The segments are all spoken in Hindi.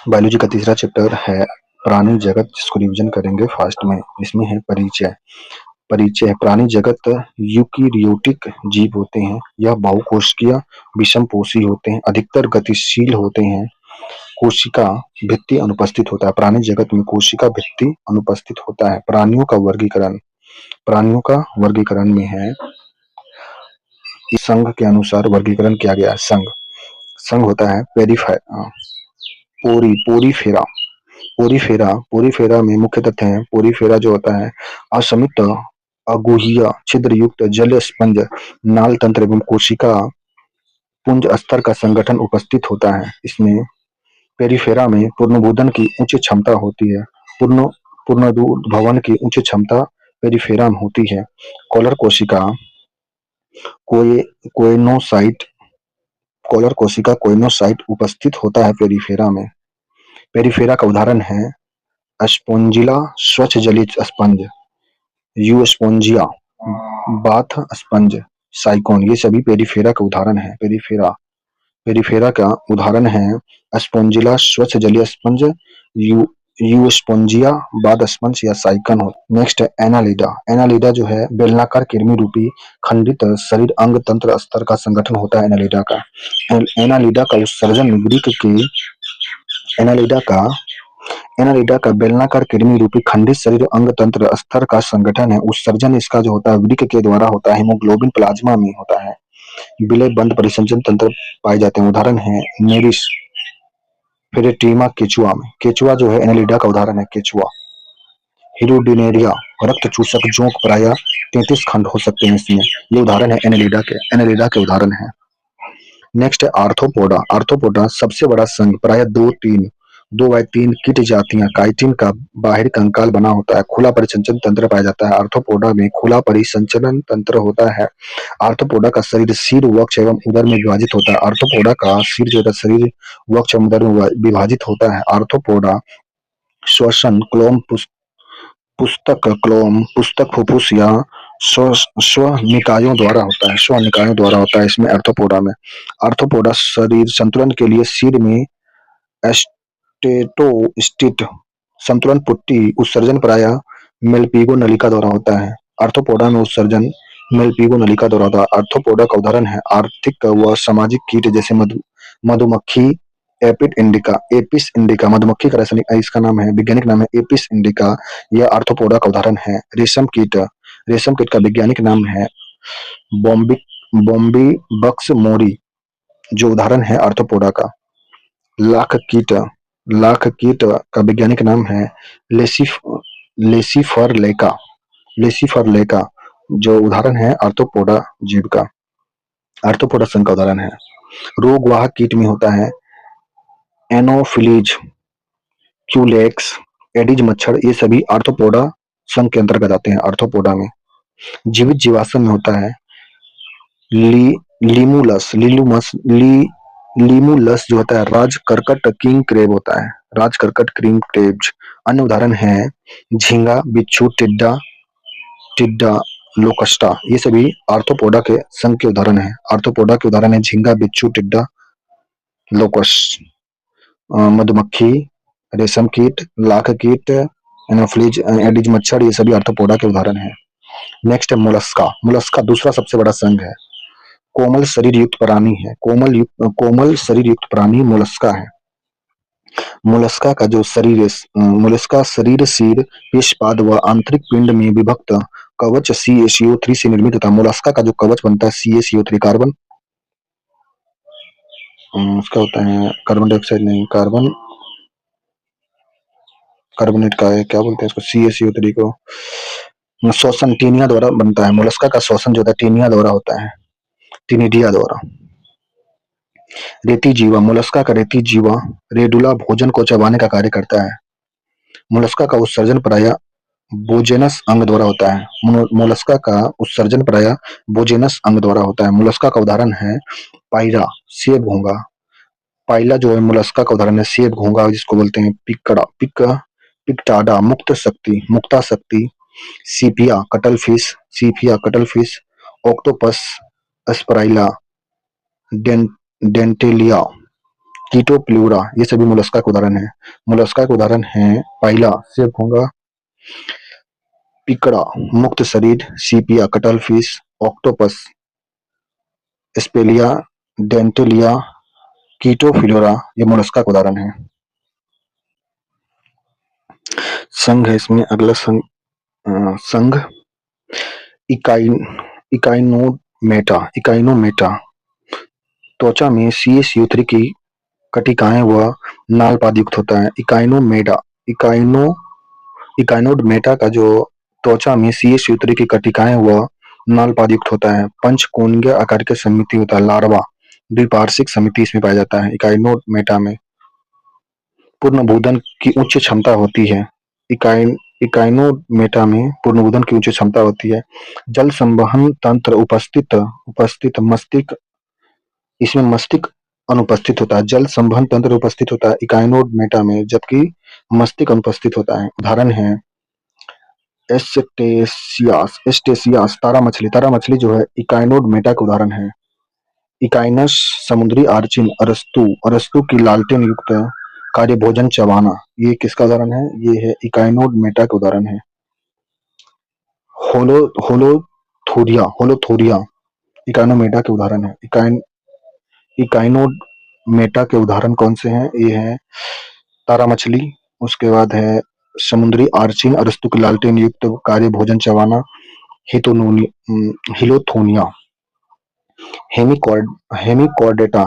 बायोलॉजी का तीसरा चैप्टर है प्राणी जगत, जिसको रिवीजन करेंगे फास्ट में। इसमें है परिचय। परिचय: प्राणी जगत यूकेरियोटिक जीव होते हैं। यह बहुकोशिकीय विषमपोषी होते हैं, अधिकतर गतिशील होते हैं। कोशिका भित्ति अनुपस्थित होता है। प्राणी जगत में कोशिका भित्ति अनुपस्थित होता है। प्राणियों का वर्गीकरण: प्राणियों का वर्गीकरण में है, इस संघ के अनुसार वर्गीकरण किया गया है। संघ संघ होता है पोरीफेरा। पोरीफेरा में मुख्य तथ्य हैं। पोरीफेरा जो होता है असमित अगुहीय छिद्र युक्त जलीय स्पंज नाल तंत्र एवं कोशिका पुंज स्तर का संगठन उपस्थित होता है। इसमें पेरिफेरा में पुनर्भवन की उच्च क्षमता होती है। पुनर्भवन की उच्च क्षमता पेरिफेरा में होती है। कॉलर कोशिका कोएनोसाइट कॉलर कोशिका कोएनोसाइट उपस्थित होता है पेरिफेरा में। पेरिफेरा का उदाहरण है स्पोंजिला स्वच्छ जलीय स्पंज, यूस्पोंजिया बाथ स्पंज, साइकोन, ये सभी पेरिफेरा का उदाहरण है। पेरिफेरा का उदाहरण है स्पोंजिला स्वच्छ जलीय स्पंज, यूस्पोंजिया बाथ स्पंज या साइकन हो। नेक्स्ट है एनालिडा। एनालिडा जो है बेलनाकार कृमि रूपी खंडित शरीर अंग तंत्र स्तर का संगठन होता है एनालिडा का। एनालिडा का उत्सर्जन ग्रीक के एनालिडा का बेलनाकार कृमि रूपी खंडित शरीर अंग तंत्र स्तर का संगठन है। उत्सर्जन इसका जो होता है वृक्क के द्वारा होता है, हीमोग्लोबिन प्लाज्मा में होता है। विलय बंद परिसंचरण तंत्र पाए जाते हैं। उदाहरण है नेरिस फेरेटिमा केचुआ में। केचुआ जो है एनालिडा का उदाहरण है। केचुआ। हिरुडिनेरिया रक्त चूसक जोंक प्रायः 33 खंड हो सकते हैं इसमें। ये उदाहरण है एनालिडा के उदाहरण है। नेक्स्ट है आर्थ्रोपोडा। आर्थ्रोपोडा सबसे बड़ा संघ, प्रायः 2 बाय 3 कीट जातियां। काइटिन का बाहरी कंकाल बना होता है। खुला परिसंचरण तंत्र पाया जाता है। आर्थ्रोपोडा में खुला परिसंचरण तंत्र होता है। आर्थ्रोपोडा का शरीर सिर, वक्ष एवं उदर में विभाजित होता है। आर्थ्रोपोडा का सिर जो होता है शरीर, वक्ष एवं उदर में विभाजित होता है। आर्थ्रोपोडा श्वसन पुस्तक फुफ्फुस या स्वनिकायों द्वारा होता है इसमें आर्थ्रोपोडा में। आर्थ्रोपोडा शरीर संतुलन के लिए सिर में स्टेटोस्टिट संतुलन पुट्टी उत्सर्जन प्रायः मेलपिगो नलिका द्वारा होता है। आर्थ्रोपोडा में उत्सर्जन मेलपिगो नलिका द्वारा होता है। आर्थ्रोपोडा का उदाहरण है आर्थिक व सामाजिक कीट जैसे मधुमक्खी एपिस इंडिका मधुमक्खी का रासायनिक इसका नाम है, वैज्ञानिक नाम है एपिस इंडिका। यह आर्थ्रोपोडा का उदाहरण है। रेशम कीट का वैज्ञानिक नाम है बॉम्बीबक्स मोरी, जो उदाहरण है आर्थ्रोपोडा का। लाख कीट का वैज्ञानिक नाम है लेसिफर लेका, जो उदाहरण है आर्थ्रोपोडा जीव का। आर्थ्रोपोडा संघ का उदाहरण है। रोगवाहक कीट में होता है एनोफिलीज, क्यूलेक्स, एडिज मच्छर, ये सभी आर्थ्रोपोडा संघ के अंतर्गत आते हैं। आर्थ्रोपोडा में जीवित जीवाश्म में होता है लीमुलस जो होता है राजकर्कट किंग क्रेब होता है। राजकर्कट किंग क्रेब्स। अन्य उदाहरण है झींगा, बिच्छू, टिड्डा, लोकस्टा, ये सभी आर्थ्रोपोडा के संघ के उदाहरण है। आर्थ्रोपोडा के उदाहरण है झींगा, बिच्छू, टिड्डा, लोकस्ट, मधुमक्खी, रेशम कीट, लाख कीट, एनोफिलीज, एडिज मच्छर, ये सभी आर्थ्रोपोडा के उदाहरण हैं। नेक्स्ट है मोलस्का दूसरा सबसे बड़ा संघ है। कोमल शरीर युक्त प्राणी है। कोमल शरीर युक्त प्राणी मोलस्का है। मोलस्का का जो शरीर है, मोलस्का शरीर सिर, पेशपाद व आंतरिक पिंड में विभक्त कवच CaCO3 से निर्मित होता है। मोलस्का का जो कवच बनता है CaCO3 कार्बन, उसका होता है कार्बन डाइऑक्साइड नहीं, कार्बोनेट का है, क्या बोलते हैं इसको, CaCO3 को। श्वसन टीनिया द्वारा बनता है। मोलस्का का श्वसन जो होता है टीनिया द्वारा होता है, टीनिडिया द्वारा। रेती जीवा, मोलस्का का रेती जीवा रेडुला भोजन को चबाने का कार्य करता है। मोलस्का का उत्सर्जन प्रायः बोजेनस अंग द्वारा होता है। मोलस्का का उत्सर्जन प्रायः बोजेनस अंग द्वारा होता है। मोलस्का का उदाहरण है पायरा, सेब घोंगा। पाइला जो है मोलस्का का उदाहरण है सेब घोंगा, जिसको बोलते हैं पिक्टाडा मुक्ता शक्ति, सीपिया कटल फिश, ऑक्टोपस, स्पाइराला, डेंटेलिया, कीटोप्ल्यूरा, ये सभी मोलस्का के उदाहरण है। मोलस्का के उदाहरण है, पहला सेब होगा पिकड़ा, मुक्त शरीर, सीपिया, कटल फिश, ऑक्टोपस, स्पेलिया, डेंटेलिया, कीटोफिलोरा, ये मोलस्का का उदाहरण है। संघ है इसमें, अगला संघ संघ इकाइन इकाइनोमेटा त्वचा में CaCO3 की कटिकाएं व नाल पाद युक्त होता है। इकाइनो इकाइनोडमेटा का जो त्वचा में CaCO3 की कटिकाएं व नाल पाद युक्त होता है। पंचकोणीय आकार की समिति होता है, लार्वा द्विपार्श्विक समिति इसमें पाया जाता है। इकाइनोमेटा में पूर्णभोजन की उच्च क्षमता होती है। इकाइनोमेटा में पूर्णभोजन की उच्च क्षमता होती है। जल संवहन तंत्र उपस्थित मस्तिष्क, इसमें मस्तिष्क अनुपस्थित होता है। जल संवहन तंत्र उपस्थित होता है इकाइनोमेटा में, जबकि मस्तिष्क अनुपस्थित होता है। उदाहरण है एस्टेसियास तारा मछली जो है इकाइनोमेटा का उदाहरण है। इकाइनस समुद्री आर्चिन, अरस्तु की लालटेन युक्त कार्य भोजन चबाना, ये किसका उदाहरण है? ये है इकाइनोमेटा का उदाहरण है। होलो होलोथोरिया इकाइनोमेटा के उदाहरण है। इकाइनोमेटा के उदाहरण कौन से हैं? ये है तारा मछली, उसके बाद है समुद्री आर्चिन, अरस्तु की लालटेन युक्त कार्य भोजन चबाना, हिलोथोनिया, हेमिकॉर्डेटा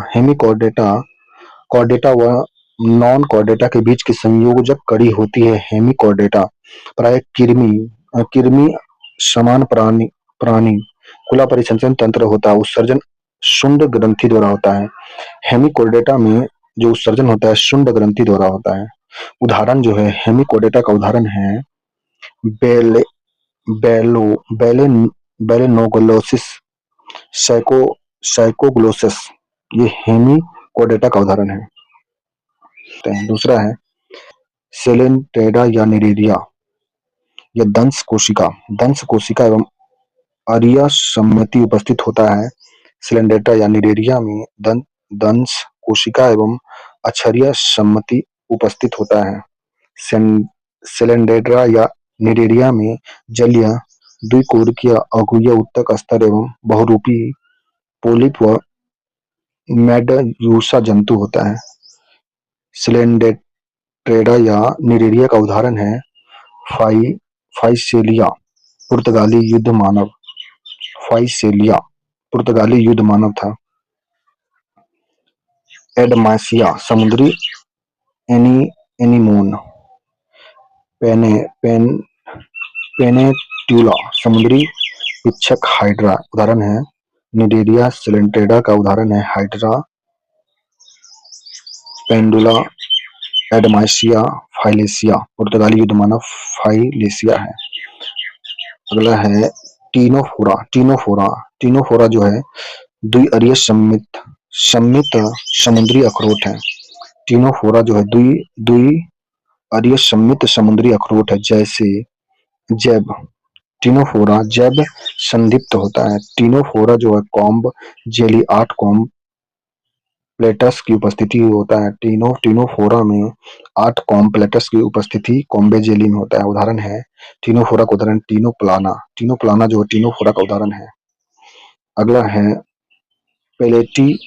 कॉर्डेटा व नॉन कॉर्डेटा के बीच की संयोजक कड़ी होती है हेमिकॉर्डेटा। प्राय कृमि समान प्राणी खुला परिसंचरण तंत्र होता है। उत्सर्जन शुंड ग्रंथि द्वारा होता है। हेमिकॉर्डेटा में जो उत्सर्जन होता है शुंड ग्रंथि द्वारा होता है। उदाहरण जो है हेमिकॉर्डेटा का उदाहरण है बेले बेलो बेले बेलेनोग्लोसिस, साइकोग्लोसिस, ये हेमिकॉर्डेटा का उदाहरण है। दूसरा है सेलेंटेडा या निरेरिया, यह दंश कोशिका एवं अरिया सम्मिति उपस्थित होता है। सिलेंडेटा या निरेरिया में दंश कोशिका एवं अक्षरीय सम्मिति उपस्थित होता है। सिलेंडेड्रा या निरेरिया में जलीय द्विकोरकीय अगुया उत्तक स्तर एवं बहुरूपी पोलिप व मेडयूसा जंतु होता है। सिलेंडेट्रेडा या निरेरिया का उदाहरण है फाइसेलिया पुर्तगाली युद्ध मानव था। एडमासिया समुद्री एनीमोन, पेनेट्यूला समुद्री पिच्छक हाइड्रा उदाहरण है। निरेरिया सिलेंट्रेडा का उदाहरण है हाइड्रा, पेंडुला, एडमासिया, फाइलेसिया, पुर्तगाली युद्ध मानव फाइलेसिया है। अगला है टीनोफोरा जो है द्विअरीय सम्मित समुद्री अखरोट है। टीनोफोरा जो है द्विअरीय सम्मित समुद्री अखरोट है। जैसे जैब, टीनोफोरा जैब संदीप्त होता है। टीनोफोरा जो है कॉम्ब जेली 8 कॉम्ब प्लेटस की उपस्थिति होता है। टीनोफोरा में 8 कॉम्प्लेटस की उपस्थिति कॉम्बे जेली में होता है। उदाहरण है टीनोफोरा का उदाहरण टीनोप्लाना जो टीनोफोरा का उदाहरण है। अगला है प्लेटी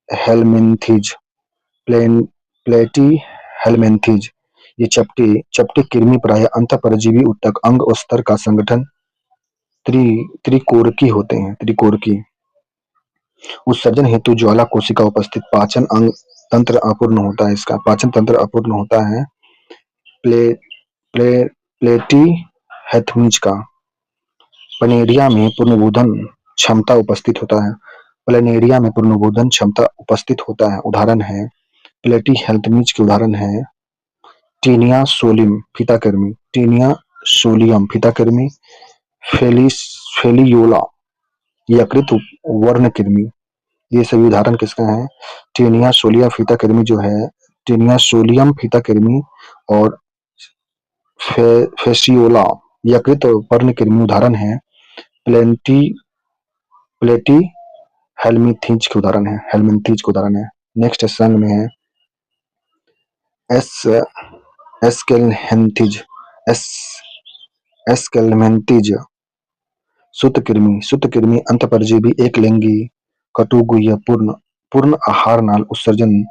हेलमिंथीज, ये चपटी कृमि प्राय अंतःपरजीवी उत्तक अंग और स्तर का संगठन त्रिकोरकी होते हैं। उत्सर्जन हेतु ज्वाला कोशिका उपस्थित, पाचन अंग तंत्र अपूर्ण होता है। इसका पाचन तंत्र अपूर्ण होता है। प्लेटीहेल्मिंथीज का प्लेनेरिया में पूर्णभोजन क्षमता उपस्थित होता है। उदाहरण है प्लेटीहेल्मिंथीज के उदाहरण है टीनिया सोलियम फीताकृमि, फेलियोला यकृत वर्ण कृमि, ये सभी उदाहरण किसका है? टीनिया सोलिया फीताकृमि जो है टीनिया सोलियम फीताकृमि और फेसियोला यकृत वर्ण कृमि उदाहरण है प्लेटी हेल्मिंथीज के उदाहरण है। नेक्स्ट संघ में है एस एस्केल्हेंथिज एस एस्केल्मेंथिज सूत्रकृमि अंतःपरजीवी एकलिंगी कटुगुह्य पूर्ण पूर्ण आहार नाल उत्सर्जन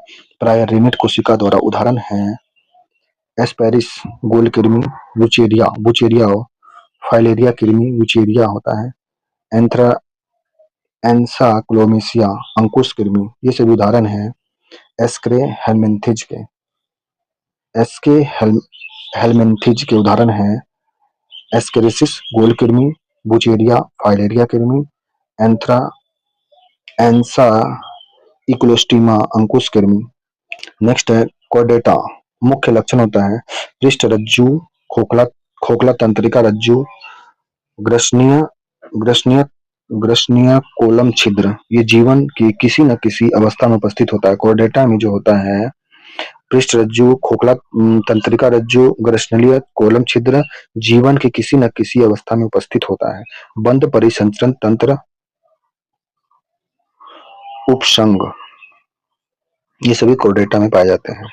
प्राय रेमिट कोशिका द्वारा उदाहरण है एस्पेरिस गोल कृमि बुचेरिया बुचेरिया फाइलेरिया कृमि बुचेरिया होता है एंथ्रा एंसाक्लोमीसिया अंकुश कृमि ये सभी उदाहरण है एस्क्रे हेलमिंथिज के एस्के हेलमिंथिज के उदाहरण है एस्केरिसिस गोल कृमि बुचेरिया फाइलेरिया कृमि एंथ्रा एंसा इक्लोस्टिमा अंकुश कृमि। नेक्स्ट है कोर्डेटा मुख्य लक्षण होता है पृष्ठ रज्जु खोखला खोखला तंत्रिका रज्जु ग्रसनीय ग्रसनीय ग्रसनीय कोलम छिद्र ये जीवन की किसी न किसी अवस्था में उपस्थित होता है कोर्डेटा में जो होता है पृष्ठ रज्जु खोखला तंत्रिका रज्जु ग्रसनीय कोलम छिद्र जीवन की किसी न किसी अवस्था में उपस्थित होता है बंद परिसंचरण तंत्र उपसंग ये सभी कोर्डेटा में पाए जाते हैं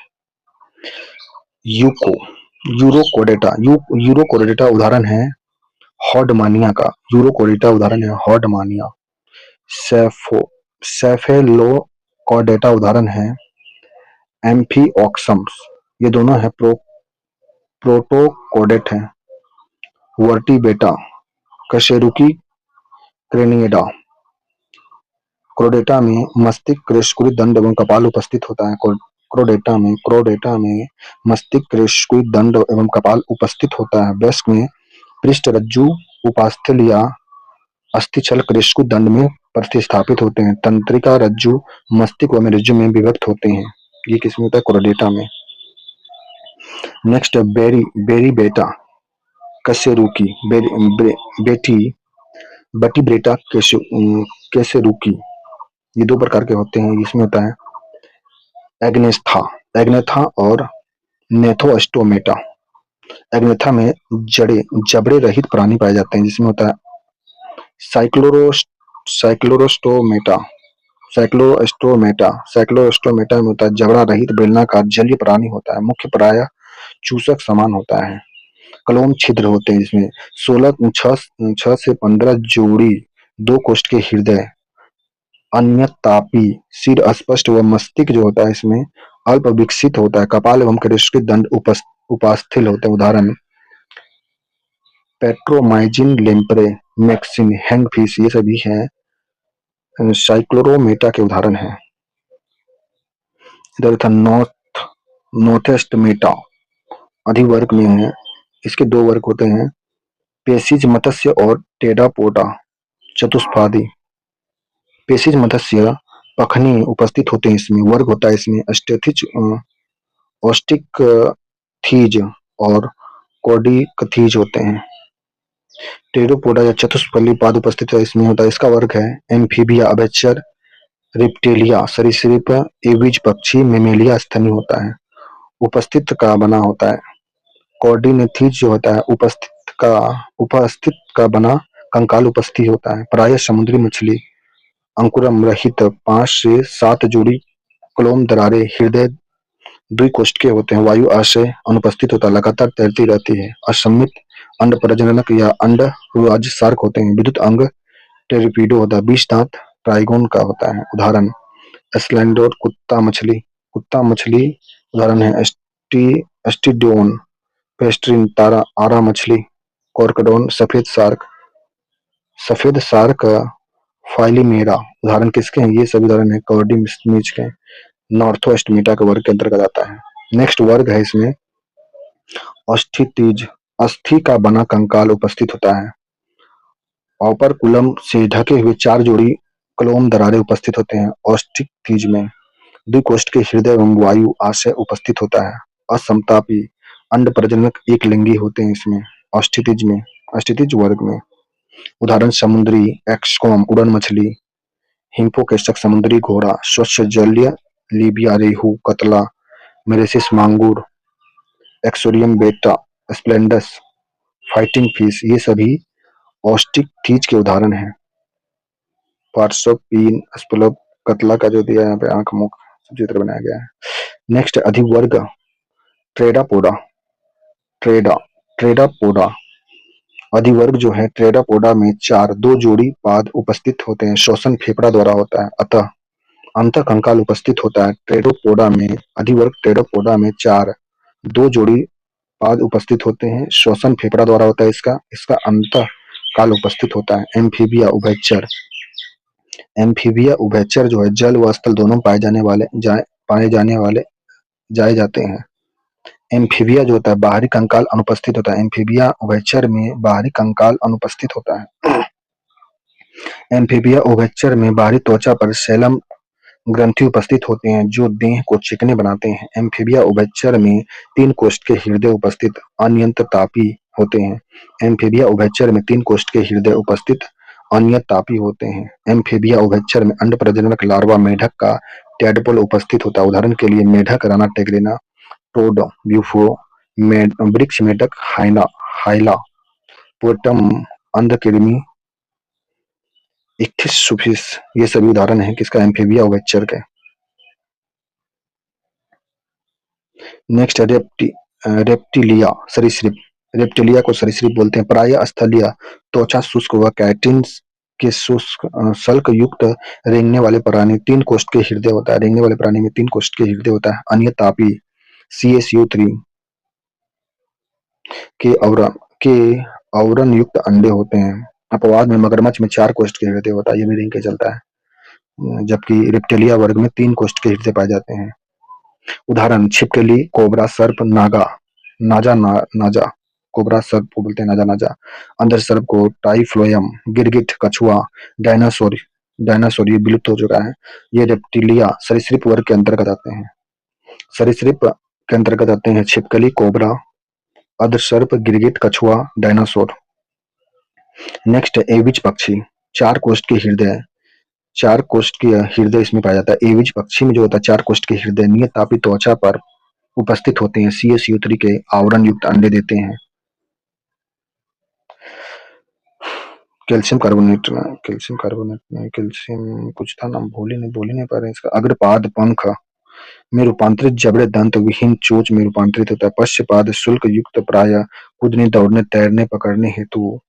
यूको यूरोकोडेटा यूरोकोडेटा उदाहरण है हॉडमानिया का यूरोकोडेटा उदाहरण है हॉडमानिया सेफो सेफेलोकॉडेटा उदाहरण है एम्फीऑक्सम्स ये दोनों है प्रोटोकोडेट हैं वर्टिबेटा कशेरुकी क्रेनिएडा क्रोडेटा में मस्तिष्क कृष्णकुटी दंड एवं कपाल उपस्थित होता है क्रोडेटा में मस्तिष्क कृष्णकुटी दंड एवं कपाल उपस्थित होता है वयस्क में पृष्ठ रज्जु उपास्थल या अस्थिछल कृष्णकुटी दंड में प्रतिस्थापित होते हैं तंत्रिका रज्जु मस्तिष्क व रज्जु में विभक्त होते हैं ये किसमें होता है क्रोडेटा में। नेक्स्ट बेरी बेरी बेटा कशेरुकी बेटी बटीब्रेटा कैसेरुकी ये दो प्रकार के होते हैं इसमें होता है एग्नेस्था एग्नेथा और नेथोस्टोमेटा एग्नेथा में जबड़े रहित प्राणी पाए जाते हैं जिसमें होता है साइक्लोरोस साइक्लोरोस्टोमेटा साइक्लोस्टोमेटा में होता है जबड़ा रहित बेलनाकार जलीय प्राणी होता है मुख्य प्राय चूसक समान होता है कलोम छिद्र होते हैं इसमें 6 से 15 जोड़ी दो कोष्ठ के हृदय अन्यतापी सिर अस्पष्ट व मस्तिष्क जो होता है इसमें अल्प विकसित होता है कपाल एवं कृष्ण दंड उपास्थिल होते हैं उदाहरण पेट्रोमाइजिन लेम्प्रे मैक्सिन हैंगफिश ये सभी हैं साइक्लोरोमेटा के उदाहरण हैं। इधर था नोथेस्टमेटा अधिवर्ग में है इसके दो वर्ग होते हैं पेशिज मत्स्य और टेरापोडा चतुष्पादी पेशिज मत्स्य पखनी उपस्थित होते हैं इसमें वर्ग होता है इसमें ऑस्टिक थीज और कोडिकथीज होते हैं टेरोपोडा या चतुष्फली पाद उपस्थित है इसमें होता है इसका वर्ग है एम्फीबिया अबेचर रिप्टेलिया सरीसृप एविज पक्षी मेमेलिया स्तनी होता है उपस्थित का बना होता है कोऑर्डिनेथीज जो होता है उपस्थित का बना कंकाल उपस्थित होता है प्रायः समुद्री मछली अंकुरम रहित 5 से 7 जोड़ी क्लोम दरारे हृदय द्विकोष्ठीय होते हैं वायु आशय अनुपस्थित होता है लगातार तैरती रहती है असममित अंड प्रजनक या अंड सार्क होते हैं विद्युत अंग टेरिपीडो होता है 20 दांत ट्राइगोन का होता है उदाहरण स्लैंडोर कुत्ता मछली उदाहरण है एस्टिडोन पेस्ट्रिन तारा आरा मछली कॉर्कडोन सफेद शार्क फाइलिमेरा उदाहरण किसके हैं ये सभी उदाहरण है कॉर्डिमिज के नॉर्थोस्टमीटा के वर्ग के अंतर्गत आता है। नेक्स्ट वर्ग है इसमें ऑस्थितीज अस्थि का बना कंकाल उपस्थित होता है ऑपरकुलम से ढके हुए 4 जोड़ी क्लोम दरारें उपस्थित होते हैं ऑस्टितीज में द्विकोष्ठ के हृदय एवं वायु आशय उपस्थित होता है असमतापी अंड प्रजनक एक लिंगी होते हैं इसमें ऑस्टितीज वर्ग में उदाहरण समुद्री एक्सकॉम उड़न मछली हिप्पोकेशक समुद्री घोड़ा स्वच्छ जलीय लीबिया रेहू कतला मेरेसिस मांगुर एक्सोरियम बेटा स्प्लेंडस फाइटिंग फिश ये सभी ऑस्टिकथीज के उदाहरण हैं पार्श्वपीन स्पलप कतला का जो दिया यहाँ पे आंख मुख चित्र बनाया गया है। नेक्स्ट अधिवर्ग ट्रेडापोडा, ट्रेडा ट्रेडापोडा अधिवर्ग जो है ट्रेडापोडा में चार दो जोड़ी पाद उपस्थित होते हैं, श्वसन फेफड़ा द्वारा होता है, अतः अंतः कंकाल उपस्थित होता है। ट्रेडोपोडा में अधिवर्ग ट्रेडोपोडा में चार दो जोड़ी पाद उपस्थित होते हैं, श्वसन फेफड़ा द्वारा होता है, इसका इसका अंतः काल उपस्थित होता है। एम्फीबिया उभयचर, एम्फीबिया उभयचर जो है जल व स्थल दोनों पाए जाने वाले जाए जाते हैं। एम्फीबिया जो होता है बाहरी कंकाल अनुपस्थित होता है, एम्फीबिया उभयचर में बाहरी कंकाल अनुपस्थित होता है। एम्फीबिया उभयचर में बाहरी त्वचा पर सेलम ग्रंथि उपस्थित होते हैं जो देह को चिकने बनाते हैं। एम्फीबिया उभयचर में तीन कोष्ठ के हृदय उपस्थित अनियंत्रतापी होते हैं। एम्फीबिया उभयचर में तीन कोष्ठ के हृदय उपस्थित अनियंत्रतापी होते हैं। एम्फीबिया उभयचर में अंड प्रजनक लार्वा मेढक का टैडपोल उपस्थित होता है। उदाहरण के लिए मेढक, राना टेग्रिना, टोड, ब्यूफो, वृक्ष मेढक, हाइला, पोटम, अंधकिरमी, इक्थिस सुफिस, ये सभी उदाहरण हैं किसका, एम्फीबिया उभयचर के। नेक्स्ट है रेप्टिलिया, सरीसृप। रेप्टिलिया को सरीसृप बोलते हैं। प्रायः स्थलीय त्वचा शुष्क व कैटिन के शुष्क शल्क युक्त रेंगने वाले प्राणी तीन कोष्ठ के हृदय होता है। रेंगने वाले प्राणी में तीन कोष्ठ के हृदय होता है। अन्यतापी CSU3 के आवरण युक्त अंडे होते हैं। अपवाद में मगरमच्छ में चार कोष्ठ के हृदय होता है, ये भी रेंग के चलता है, जबकि रेप्टिलिया वर्ग में तीन कोष्ठ के हृदय पाए जाते हैं। उदाहरण छिपकली, कोबरा, सर्प, नाजा, कोबरा सर्प को बोलते हैं नाजा नाजा, अंदर सर्प को टाइफ्लोयम, गिरगिट, कछुआ, डायनासोर डायनासोर ये विलुप्त हो चुका है। ये रेप्टिलिया सरीसृप वर्ग के अंतर्गत आते हैं। सरीसृप के अंतर्गत आते हैं छिपकली, कोबरा, अधसर्प, गिरगिट, कछुआ, डायनासोर। नेक्स्ट है एविज पक्षी, चार कोष्ठ के हृदय, चार कोष्ठ के हृदय इसमें पाया जाता है। एविज पक्षी में जो होता है चार कोष्ठ के हृदय नियत तापी त्वचा पर उपस्थित होते हैं। CSU3 के आवरण युक्त अंडे देते हैं। कैल्शियम कार्बोनेट में कैल्शियम कुछ था नाम बोल ही नहीं पा रहे इसका। अग्रपाद पंख में रूपांतरित जबड़े दंत विहीन चोंच में रूपांतरित होता है। पश्चपाद शुल्क युक्त प्राय कूदने, दौड़ने, तैरने, पकड़ने हेतु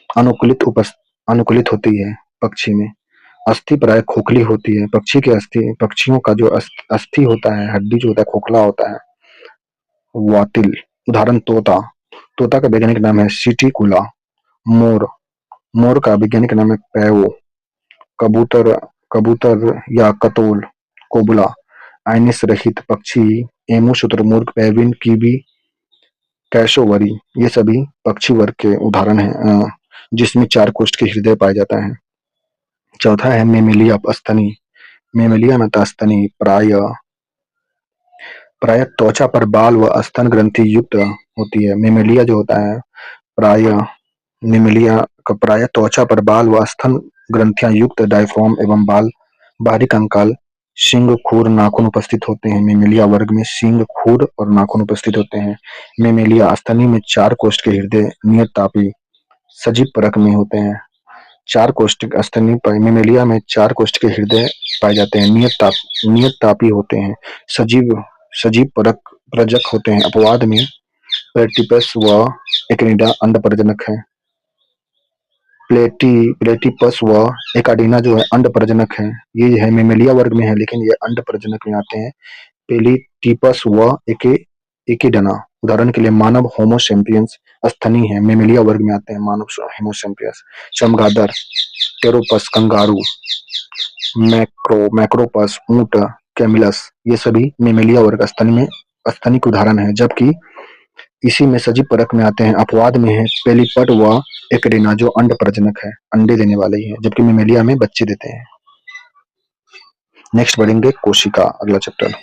अनुकूलित होती है। पक्षी में अस्थि प्राय खोखली होती है। पक्षियों का जो अस्थि होता है, हड्डी जो होता है खोखला होता है। वातिल, उदाहरण तोता, तोता का वैज्ञानिक नाम है सिटिकुला। मोर, मोर का वैज्ञानिक नाम है पैवो। कबूतर, कबूतर या कतोल, कोबुला। आइनिस रहित पक्षी एमू, शुतुरमुर्ग, पेविन, कीवी, कैसोवरी, ये सभी पक्षी वर्ग के उदाहरण हैं जिसमें चार कोष्ठ के हृदय पाया जाता है। चौथा है मेमेलिया स्तनी। मेमेलिया में स्तनी प्राय त्वचा पर बाल व स्तन ग्रंथि युक्त होती है। मेमेलिया जो होता है मेमेलिया का प्राय त्वचा पर बाल व स्तन ग्रंथियां युक्त डायफ्राम एवं बाहरी कंकाल, सींग, खुर, नाखून उपस्थित होते हैं। मेमेलिया वर्ग में सींग, खुर और नाखून उपस्थित होते हैं। मेमेलिया स्तनी में चार कोष्ठ के हृदय नियत तापी सजीव परक में होते हैं। चार कोष्ठक स्तनी मेमेलिया में चार कोष्ठ के हृदय पाए जाते हैं। नियत तापी होते हैं। सजीव परक प्रजक होते हैं। अपवाद में प्लेटिपस व एकिनिडा अंड प्रजनक है। प्लेटिपस व एकाडिना जो है अंड प्रजनक है। ये है मेमेलिया वर्ग में है लेकिन ये अंड प्रजनक में आते हैं। पेलिटिपस व एकिडना, उदाहरण के लिए मानव होमो सैपियंस स्तनी है, मेमेलिया वर्ग में आते हैं मानव होमो सैपियंस। चमगादड़, टेरोपस, कंगारू, मैक्रोपस, ऊंट, कैमिलस, ये सभी मेमेलिया वर्ग स्तनी के उदाहरण है, जबकि इसी में सजीव परक में आते हैं। अपवाद में है पेलिपट व एकेडिना जो अंड प्रजनक है, अंडे देने वाले ही है, जबकि मेमेलिया में बच्चे देते हैं। नेक्स्ट बढ़ेंगे कोशिका, अगला चैप्टर।